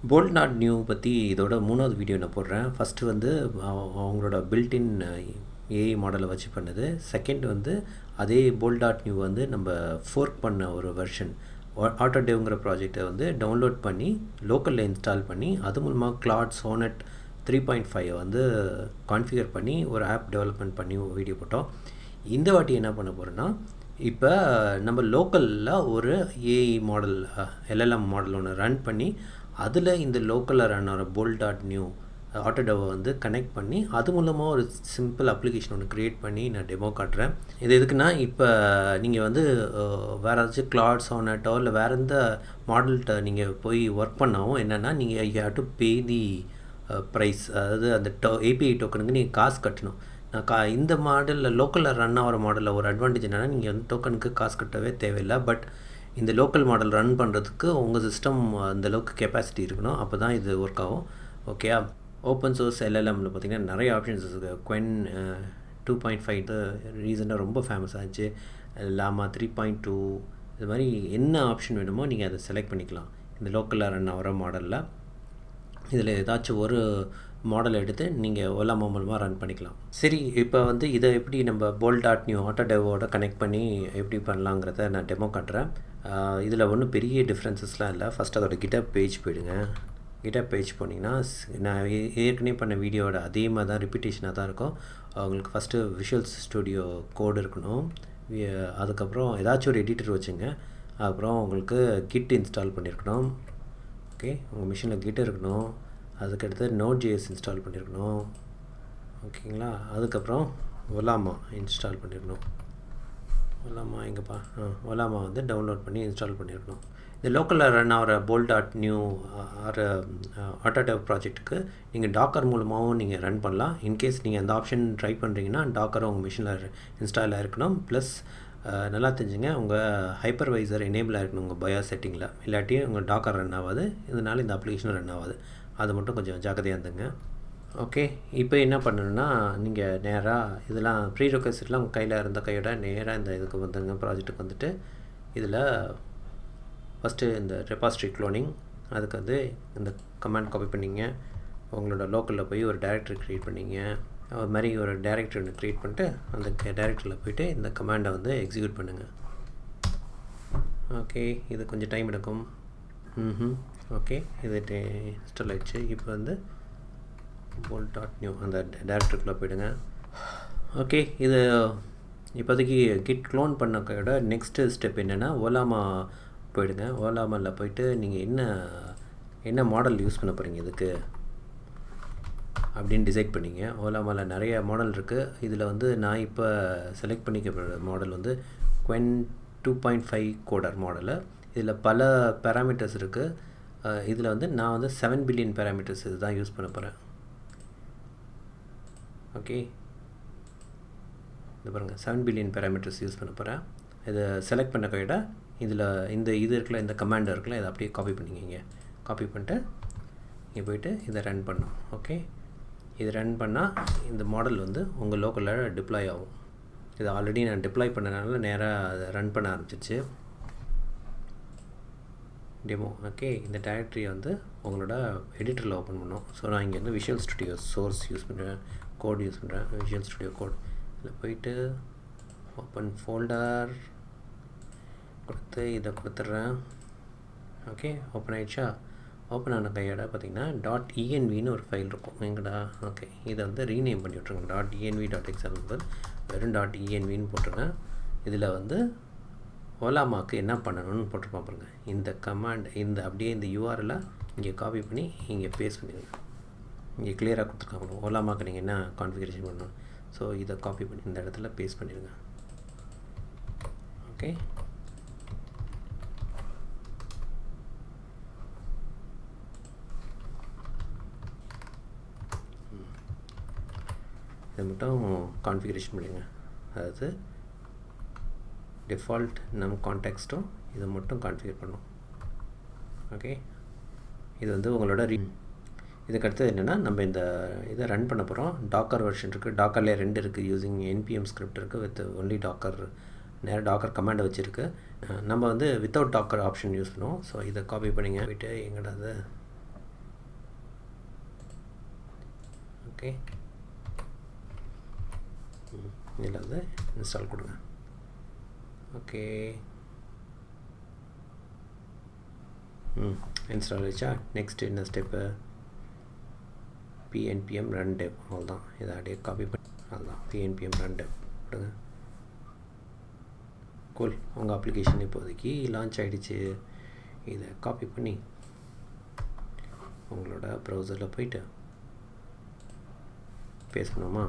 Bolt not new பற்றி இதோட 3வது வீடியோ நான் போடுறேன். ஃபஸ்ட்டு வந்து அவங்களோட பில்டின் ஏஐ மாடலை வச்சு பண்ணது. செகண்ட் வந்து அதே போல்ட் டாட் நியூ வந்து நம்ம ஃபோர்க் பண்ண ஒரு வெர்ஷன் ஆட்டோடேவ்ங்கிற ப்ராஜெக்டை வந்து டவுன்லோட் பண்ணி லோக்கலில் இன்ஸ்டால் பண்ணி அது மூலமாக கிளாட் சோனட் 3.5 வந்து கான்ஃபிகர் பண்ணி ஒரு ஆப் டெவலப்மெண்ட் பண்ணி வீடியோ போட்டோம். இந்த வாட்டி என்ன பண்ண போகிறோன்னா, இப்போ நம்ம லோக்கலில் ஒரு ஏஐ மாடல் எல்எல்எம் மாடல் ஒன்று ரன் பண்ணி அதில் இந்த லோக்கலில் ரன் ஆகிற போல்ட் டாட் நியூ ஆட்டோடேவை வந்து கனெக்ட் பண்ணி அது மூலமாக ஒரு சிம்பிள் அப்ளிகேஷன் ஒன்று க்ரியேட் பண்ணி நான் டெமோ காட்டுறேன். இது எதுக்குன்னா, இப்போ நீங்கள் வந்து வேறு ஏதாச்சும் கிளாட் சோனட்டோ இல்லை வேறு எந்த மாடல்கிட்ட நீங்கள் போய் ஒர்க் பண்ணாவும் என்னென்னா, நீங்கள் you have to pay the price, அதாவது அந்த ஏபிஐ டோக்கனுக்கு நீங்கள் காசு கட்டணும். இந்த மாடலில் லோக்கலில் ரன் ஆகிற மாடலில் ஒரு அட்வான்டேஜ் என்னென்னா, நீங்கள் வந்து டோக்கனுக்கு காசு கட்டவே தேவையில்லை. பட் இந்த லோக்கல் மாடல் ரன் பண்ணுறதுக்கு உங்கள் சிஸ்டம் அந்தளவுக்கு கெப்பாசிட்டி இருக்கணும், அப்போ தான் இது ஒர்க் ஆகும். ஓகே, ஓப்பன் சோர்ஸ் எல்எல்எம்மில் பார்த்திங்கன்னா நிறைய ஆப்ஷன்ஸ் இருக்குது. குவென் 2.5 ரீசெண்டாக ரொம்ப ஃபேமஸ் ஆச்சு. லாமா 3.2 இது மாதிரி என்ன ஆப்ஷன் வேணுமோ நீங்கள் அதை செலக்ட் பண்ணிக்கலாம். இந்த லோக்கலில் ரன் ஆகிற மாடலில் இதில் ஏதாச்சும் ஒரு மாடல் எடுத்து நீங்கள் ஓலாமா மூலமாக ரன் பண்ணிக்கலாம். சரி, இப்போ வந்து இதை எப்படி நம்ம போல்ட் டாட் நியூ ஆட்டோடேவோட கனெக்ட் பண்ணி எப்படி பண்ணலாங்கிறத நான் டெமோ காட்டுறேன். இதில் ஒன்றும் பெரிய டிஃப்ரென்சஸ்லாம் இல்லை. ஃபஸ்ட் அதோட கிட்டப் பேஜ் போயிடுங்க. கிட்டப் பேஜ் போனீங்கன்னா நான் ஏற்கனவே பண்ண வீடியோட அதே மாதிரி தான் ரிப்பீட்டேஷனாக தான் இருக்கும். உங்களுக்கு ஃபஸ்ட்டு விஷுவல் ஸ்டுடியோ கோடு இருக்கணும். அதுக்கப்புறம் ஏதாச்சும் ஒரு எடிட்டர் வச்சுங்க. அப்புறம் உங்களுக்கு கிட் இன்ஸ்டால் பண்ணியிருக்கணும். ஓகே, உங்கள் மிஷினில் கிட் இருக்கணும். அதுக்கடுத்து Node.js இன்ஸ்டால் பண்ணியிருக்கணும். ஓகேங்களா, அதுக்கப்புறம் ஒலாமா இன்ஸ்டால் பண்ணியிருக்கணும். ஒலாமா எங்கேப்பா? ஒலாமா வந்து டவுன்லோட் பண்ணி இன்ஸ்டால் பண்ணியிருக்கணும். இந்த லோக்கலில் ரன் ஆகிற போல்ட் டாட் நியூ ஆர் ஆட்டோடேவ் ப்ராஜெக்ட்டுக்கு நீங்கள் டாக்கர் மூலமாகவும் நீங்கள் ரன் பண்ணலாம். இன்கேஸ் நீங்கள் அந்த ஆப்ஷன் ட்ரை பண்ணுறீங்கன்னா டாக்கர் உங்கள் மிஷினில் இன்ஸ்டால் ஆகிருக்கணும். ப்ளஸ் நல்லா தெரிஞ்சுங்க, உங்கள் ஹைப்பர்வைசர் எனேபிள் ஆகிருக்கணும் உங்கள் பயாஸ் செட்டிங்கில். இல்லாட்டி உங்கள் டாக்கர் ரன் ஆகாது, இதனால் இந்த அப்ளிகேஷன் ரன் ஆகாது. அது மட்டும் கொஞ்சம் ஜாக்கிரதையாக இருந்துங்க. ஓகே, இப்போ என்ன பண்ணணுன்னா, நீங்கள் நேராக இதெல்லாம் ப்ரீ ரெக்வெஸ்ட்லாம் உங்கள் கையில் இருந்த கையோட நேராக இந்த இதுக்கு வந்துடுங்க. ப்ராஜெக்ட்டுக்கு வந்துட்டு இதில் ஃபஸ்ட்டு இந்த ரெபாசிட்டரி க்ளோனிங், அதுக்கு வந்து இந்த கமாண்ட் காப்பி பண்ணிங்க. உங்களோட லோக்கலில் போய் ஒரு டைரக்டரி க்ரியேட் பண்ணிங்க. அது மாதிரி ஒரு டைரக்டரி ஒன்று க்ரியேட் பண்ணிட்டு அந்த டைரக்டரியில் போய்ட்டு இந்த கமாண்டை வந்து எக்ஸிக்யூட் பண்ணுங்கள். ஓகே, இது கொஞ்சம் டைம் எடுக்கும். ஓகே, இது இன்ஸ்டால் ஆகிடுச்சு. இப்போ வந்து போல்ட் டாட் நியூ அந்த டைரக்டரிக்குள்ளே போய்டுங்க. ஓகே, இது இப்போதைக்கு கிட் க்ளோன் பண்ண கையோட நெக்ஸ்ட்டு ஸ்டெப் என்னென்னா, ஓலாமா போய்டுங்க. ஓலாமாவில் போய்ட்டு நீங்கள் என்ன மாடல் யூஸ் பண்ண போகிறீங்க இதுக்கு அப்படின்னு டிசைட் பண்ணிங்க. ஓலாமாவில் நிறைய மாடல் இருக்குது. இதில் வந்து நான் இப்போ செலக்ட் பண்ணிக்க மாடல் வந்து குவென் 2.5 கோடர் மாடலு. இதில் பல பேராமீட்டர்ஸ் இருக்குது. இதில் வந்து நான் வந்து 7 பில்லியன் பேராமீட்டர்ஸ் இது தான் யூஸ் பண்ண போகிறேன். ஓகே, இது பாருங்கள், 7 பில்லியன் பேராமீட்டர்ஸ் யூஸ் பண்ண போகிறேன். இதை செலக்ட் பண்ண கையோட இதில் இது இருக்குல்ல, இந்த கமாண்ட் இருக்குல்ல, இதை அப்படியே காப்பி பண்ணிக்கிங்க. காப்பி பண்ணிட்டு இங்கே போய்ட்டு இதை ரன் பண்ணணும். ஓகே, இது ரன் பண்ணால் இந்த மாடல் வந்து உங்கள் லோக்கலில் டிப்ளாய் ஆகும். இது ஆல்ரெடி நான் டிப்ளாய் பண்ணனால நேராக அதை ரன் பண்ண ஆரம்பிச்சிச்சு டெமோ. ஓகே, இந்த டைரக்டரியை வந்து உங்களோட எடிட்டரில் ஓப்பன் பண்ணோம். ஸோ நான் இங்கே வந்து விஷுவல் ஸ்டுடியோ சோர்ஸ் யூஸ் பண்ணுறேன், கோட் யூஸ் பண்ணுறேன். விஷுவல் ஸ்டுடியோ கோட் இதில் போயிட்டு ஓப்பன் ஃபோல்டர் கொடுத்து இதை கொடுத்துட்றேன். ஓகே, ஓப்பன் ஆகிடுச்சா? ஓப்பன் ஆன கையோட பார்த்திங்கன்னா .envன்னு ஒரு ஃபைல் இருக்கும் எங்கடா. ஓகே, இதை வந்து ரீநேம் பண்ணி விட்ருங்க. .env.xml வெறும் .envன்னு போட்டுருங்க. இதில் வந்து ஓலாமாக்கு என்ன பண்ணணும்னு போட்டுருப்போம் பாருங்கள். இந்த கமாண்ட் இந்த அப்படியே இந்த யூஆர்எல்லை இங்கே காப்பி பண்ணி இங்கே பேஸ்ட் பண்ணிடுங்க. இங்கே கிளியராக கொடுத்துருக்காங்க ஓலாமாக்கு நீங்கள் என்ன கான்ஃபிகரேஷன் பண்ணணும். ஸோ இதை காப்பி பண்ணி இந்த இடத்துல பேஸ்ட் பண்ணிடுங்க. ஓகே, இதை மட்டும் கான்ஃபிகரேஷன் பண்ணிடுங்க. அதாவது டிஃபால்ட் நம் கான்டெக்ஸ்ட்டும் இதை மட்டும் கான்ஃபிகர் பண்ணணும். ஓகே, இது வந்து உங்களோட இதுக்கடுத்து என்னென்னா, நம்ம இந்த இதை ரன் பண்ண போகிறோம். டாக்கர் வெர்ஷன் இருக்குது. டாக்கர்லேயே 2 இருக்குது. யூஸிங் npm ஸ்கிரிப்ட் இருக்குது வித் ஒன்லி டாக்கர். நேராக டாக்கர் கமாண்டை வச்சுருக்கு. நம்ம வந்து வித்தவுட் டாக்கர் ஆப்ஷன் யூஸ் பண்ணுவோம். ஸோ இதை காப்பி பண்ணிங்க. போய்ட்டு எங்கடாது ஓகே, இதில் வந்து இன்ஸ்டால் கொடுங்க. ஓகே, இன்ஸ்டால் ஆகிடுச்சா? நெக்ஸ்ட் என்ன ஸ்டெப்பு? pnpm run dev. அவ்வளோதான். இதை அப்படியே காப்பி பண்ணி அதுதான் pnpm run dev கொடுங்க. கூல், உங்கள் அப்ளிகேஷன் இப்போதைக்கு லான்ச் ஆகிடுச்சு. இதை காப்பி பண்ணி உங்களோட ப்ரௌசரில் போயிட்டு பேசணுமா?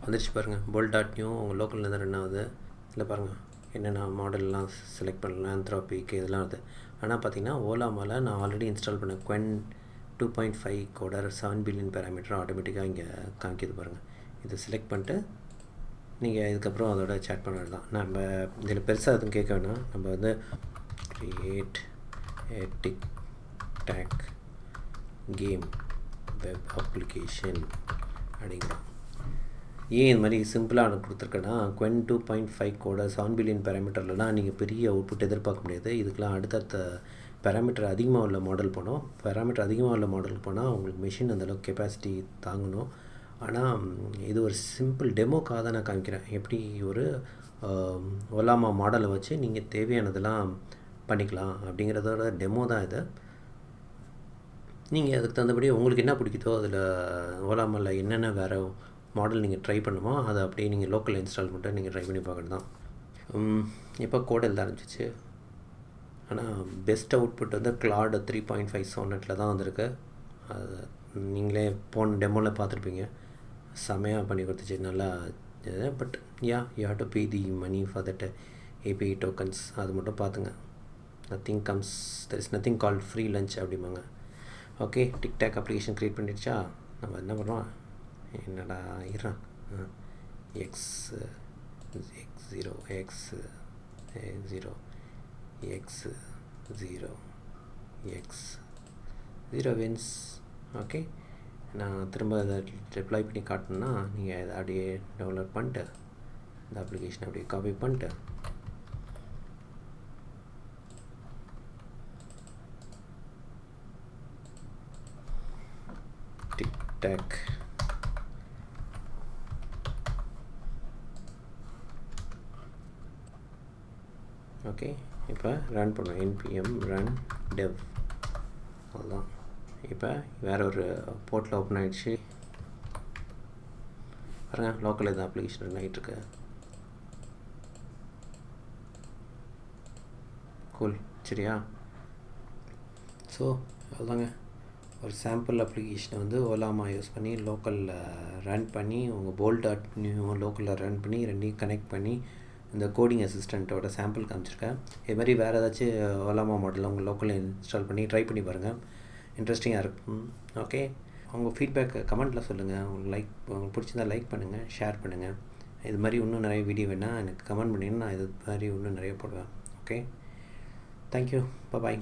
வந்துடுச்சு பாருங்கள். bold.new உங்கள் லோக்கலில் தான் ரன் ஆகுது. இல்லை பாருங்கள் என்னென்ன மாடல்லாம் செலக்ட் பண்ணலாம், ஆந்த்ரோபிக் இதெல்லாம் வருது. ஆனால் பார்த்தீங்கன்னா ஓலாமாவில் நான் ஆல்ரெடி இன்ஸ்டால் பண்ண Qwen 2.5 கோடர் 7 பில்லியன் பேராமீட்டர் ஆட்டோமேட்டிக்காக இங்கே காமிக்கிது பாருங்கள். இதை செலக்ட் பண்ணிட்டு நீங்கள் இதுக்கப்புறம் அதோட சேட் பண்ணுறது தான். நம்ம இதில் பெருசாக எதுவும் கேட்க வேணாம். நம்ம வந்து create a tic-tac game web application அப்படிங்கிறோம். ஏன் இது மாதிரி சிம்பிளாக கொடுத்துருக்கேன்னா, Qwen 2.5 கோட 7 பில்லியன் பேராமீட்டர்லாம் நீங்கள் பெரிய அவுட்புட் எதிர்பார்க்க முடியாது. இதுக்கெலாம் அடுத்தடுத்த பேராமீட்டர் அதிகமாக உள்ள மாடல் போனோம். பேராமீட்டர் அதிகமாக உள்ள மாடல் போனால் உங்களுக்கு மிஷின் அந்தளவுக்கு கெப்பாசிட்டி தாங்கணும். ஆனால் இது ஒரு சிம்பிள் டெமோக்காக தான் நான் காமிக்கிறேன். எப்படி ஒரு ஓலாமா மாடலை வச்சு நீங்கள் தேவையானதெல்லாம் பண்ணிக்கலாம் அப்படிங்கிறதோட டெமோ தான் இது. நீங்கள் அதுக்கு தகுந்தபடி உங்களுக்கு என்ன பிடிக்குதோ அதில் ஓலாமாவில் என்னென்ன வேறு மாடல் நீங்கள் ட்ரை பண்ணுமோ அதை அப்படியே நீங்கள் லோக்கலில் இன்ஸ்டால் பண்ணிட்டு நீங்கள் ட்ரை பண்ணி பார்க்கறது தான். இப்போ கோட் எழுத ஆரம்பிச்சிச்சு. ஆனால் பெஸ்ட் அவுட்புட் வந்து Claude 3.5 சோனட்டில் தான் வந்திருக்கு. அது நீங்களே போன டெமோவில் பார்த்துருப்பீங்க. செமையாக பண்ணி கொடுத்துச்சு, நல்லா. But you have to pay the money for that API tokens. அது மட்டும் பார்த்துங்க. Nothing comes, there is nothing called free lunch அப்படிம்பாங்க. ஓகே, டிக்டாக் அப்ளிகேஷன் க்ரியேட் பண்ணிடுச்சா? நம்ம என்ன பண்ணுறோம், என்னடா இறான் x0 wins. ஓகே, நான் திரும்ப அதை ரிப்ளை பண்ணி காட்டணுன்னா நீங்கள் இதை அப்படியே டவுன்லோட் பண்ணிட்டு இந்த அப்ளிகேஷன் அப்படியே காப்பி பண்ணிட்டு டிக்டாக் ஓகே, இப்போ ரன் பண்ணுவோம். npm run dev. அதுதான். இப்போ வேறு ஒரு போர்ட்டில் ஓப்பன் ஆகிடுச்சு பாருங்கள். லோக்கல் எதாவது அப்ளிகேஷன் ரன் ஆகிட்டுருக்கு. கூல், சரியா? ஸோ அதுதாங்க ஒரு சாம்பிள் அப்ளிகேஷனை வந்து ஓலாமா யூஸ் பண்ணி லோக்கலில் ரன் பண்ணி உங்கள் bold.new லோக்கலில் ரன் பண்ணி ரெண்டையும் கனெக்ட் பண்ணி இந்த கோடிங் அசிஸ்டண்ட்டோட சாம்பிள் காமிச்சிருக்கேன். இது மாதிரி வேறு ஏதாச்சும் ஓலாமா மாடலில் உங்கள் லோக்கலில் இன்ஸ்டால் பண்ணி ட்ரை பண்ணி பாருங்கள். இன்ட்ரெஸ்டிங்காக இருக்கும். ஓகே, உங்கள் ஃபீட்பேக்கை கமெண்ட்டில் சொல்லுங்கள். உங்களுக்கு பிடிச்சிருந்தா லைக் பண்ணுங்கள், ஷேர் பண்ணுங்கள். இது மாதிரி இன்னும் நிறைய வீடியோ வேணால் எனக்கு கமெண்ட் பண்ணிங்கன்னா நான் இது மாதிரி இன்னும் நிறைய போடுவேன். ஓகே, தேங்க்யூ, பாய்.